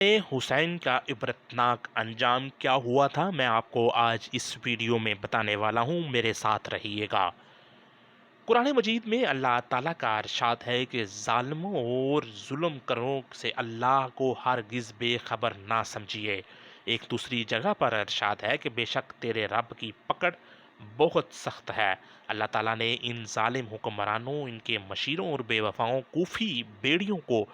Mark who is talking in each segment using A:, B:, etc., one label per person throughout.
A: حسین کا عبرتناک انجام کیا ہوا تھا، میں آپ کو آج اس ویڈیو میں بتانے والا ہوں، میرے ساتھ رہیے گا۔ قرآن مجید میں اللہ تعالیٰ کا ارشاد ہے کہ ظالموں اور ظلم کروں سے اللہ کو ہرگز بے خبر نہ سمجھیے۔ ایک دوسری جگہ پر ارشاد ہے کہ بے شک تیرے رب کی پکڑ بہت سخت ہے۔ اللہ تعالیٰ نے ان ظالم حکمرانوں، ان کے مشیروں اور بے وفاؤں کوفی بیڑیوں کو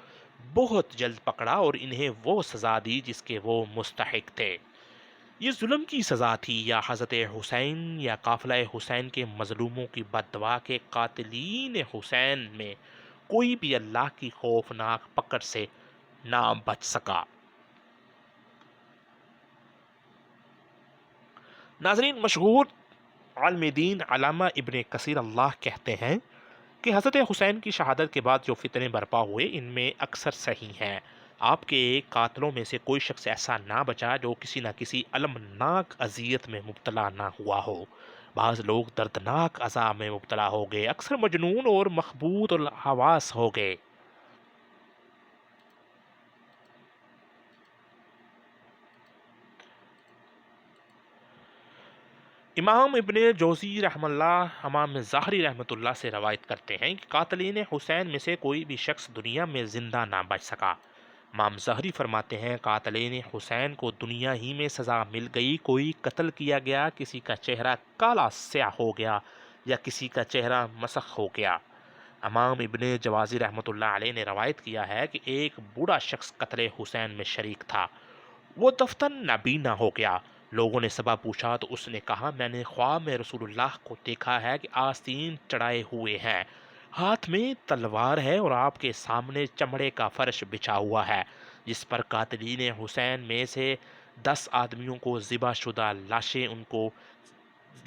A: بہت جلد پکڑا اور انہیں وہ سزا دی جس کے وہ مستحق تھے۔ یہ ظلم کی سزا تھی، یا حضرت حسین یا قافلہ حسین کے مظلوموں کی بد دعا کے قاتلین حسین میں کوئی بھی اللہ کی خوفناک پکڑ سے نہ بچ سکا۔ ناظرین، مشہور عالم دین علامہ ابن کثیر اللہ کہتے ہیں کہ حضرت حسین کی شہادت کے بعد جو فتنے برپا ہوئے ان میں اکثر صحیح ہیں۔ آپ کے قاتلوں میں سے کوئی شخص ایسا نہ بچا جو کسی نہ کسی المناک اذیت میں مبتلا نہ ہوا ہو۔ بعض لوگ دردناک عذاب میں مبتلا ہو گئے، اکثر مجنون اور مخبوط الحواس ہو گئے۔ امام ابن جوزی رحم اللہ امام ظاہری رحمۃ اللہ سے روایت کرتے ہیں کہ قاتلین حسین میں سے کوئی بھی شخص دنیا میں زندہ نہ بچ سکا۔ امام ظاہری فرماتے ہیں قاتلین حسین کو دنیا ہی میں سزا مل گئی، کوئی قتل کیا گیا، کسی کا چہرہ کالا سیاہ ہو گیا یا کسی کا چہرہ مسخ ہو گیا۔ امام ابن جوازی رحمۃ اللہ علیہ نے روایت کیا ہے کہ ایک بوڑھا شخص قتل حسین میں شریک تھا، وہ دفتن نابینا ہو گیا۔ لوگوں نے سبب پوچھا تو اس نے کہا، میں نے خواب میں رسول اللہ کو دیکھا ہے کہ آستین چڑھائے ہوئے ہیں، ہاتھ میں تلوار ہے اور آپ کے سامنے چمڑے کا فرش بچھا ہوا ہے جس پر قاتلین حسین میں سے 10 آدمیوں کو ذبح شدہ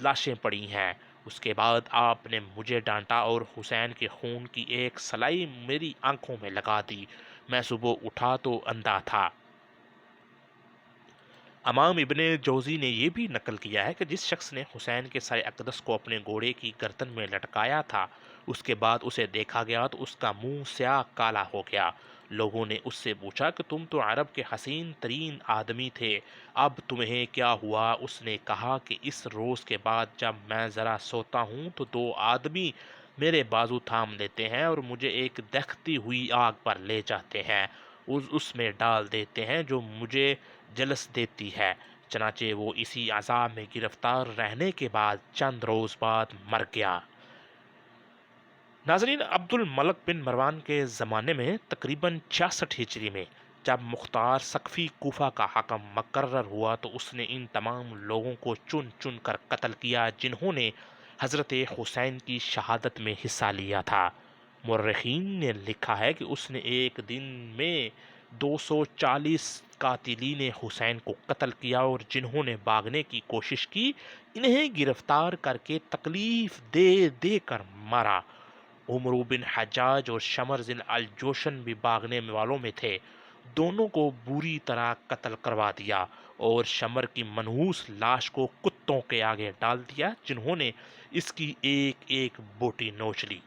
A: لاشیں پڑی ہیں۔ اس کے بعد آپ نے مجھے ڈانٹا اور حسین کے خون کی ایک سلائی میری آنکھوں میں لگا دی، میں صبح اٹھا تو اندھا تھا۔ امام ابن جوزی نے یہ بھی نقل کیا ہے کہ جس شخص نے حسین کے سر اقدس کو اپنے گھوڑے کی گردن میں لٹکایا تھا، اس کے بعد اسے دیکھا گیا تو اس کا منہ سیاہ کالا ہو گیا۔ لوگوں نے اس سے پوچھا کہ تم تو عرب کے حسین ترین آدمی تھے، اب تمہیں کیا ہوا؟ اس نے کہا کہ اس روز کے بعد جب میں ذرا سوتا ہوں تو 2 آدمی میرے بازو تھام لیتے ہیں اور مجھے ایک دہتی ہوئی آگ پر لے جاتے ہیں، اس میں ڈال دیتے ہیں جو مجھے جلس دیتی ہے۔ چنانچہ وہ اسی عذاب میں گرفتار رہنے کے بعد چند روز بعد مر گیا۔ ناظرین، عبد الملک بن مروان کے زمانے میں تقریباً 66 ہجری میں جب مختار سقفی کوفہ کا حاکم مقرر ہوا تو اس نے ان تمام لوگوں کو چن چن کر قتل کیا جنہوں نے حضرت حسین کی شہادت میں حصہ لیا تھا۔ مورخین نے لکھا ہے کہ اس نے ایک دن میں 240 قاتلین حسین کو قتل کیا اور جنہوں نے بھاگنے کی کوشش کی انہیں گرفتار کر کے تکلیف دے دے کر مارا۔ عمر بن حجاج اور شمر بن الجوشن بھی بھاگنے والوں میں تھے، دونوں کو بری طرح قتل کروا دیا اور شمر کی منحوس لاش کو کتوں کے آگے ڈال دیا جنہوں نے اس کی ایک ایک بوٹی نوچ لی۔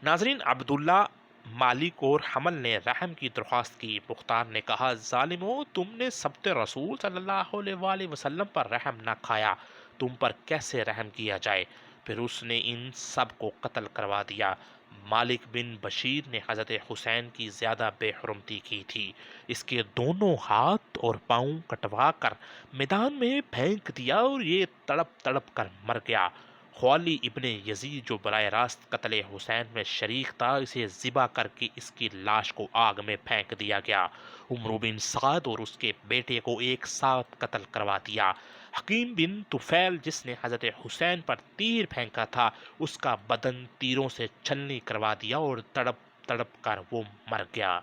A: ناظرین، عبداللہ مالک اور حمل نے رحم کی درخواست کی۔ مختار نے کہا، ظالموں، تم نے سبت رسول صلی اللہ علیہ وآلہ وسلم پر رحم نہ کھایا، تم پر کیسے رحم کیا جائے؟ پھر اس نے ان سب کو قتل کروا دیا۔ مالک بن بشیر نے حضرت حسین کی زیادہ بے حرمتی کی تھی، اس کے دونوں ہاتھ اور پاؤں کٹوا کر میدان میں پھینک دیا اور یہ تڑپ تڑپ کر مر گیا۔ خوالی ابن یزید جو براہ راست قتل حسین میں شریک تھا، اسے ذبح کر کے اس کی لاش کو آگ میں پھینک دیا گیا۔ عمرو بن سعد اور اس کے بیٹے کو ایک ساتھ قتل کروا دیا۔ حکیم بن طفیل جس نے حضرت حسین پر تیر پھینکا تھا، اس کا بدن تیروں سے چھلنی کروا دیا اور تڑپ تڑپ کر وہ مر گیا۔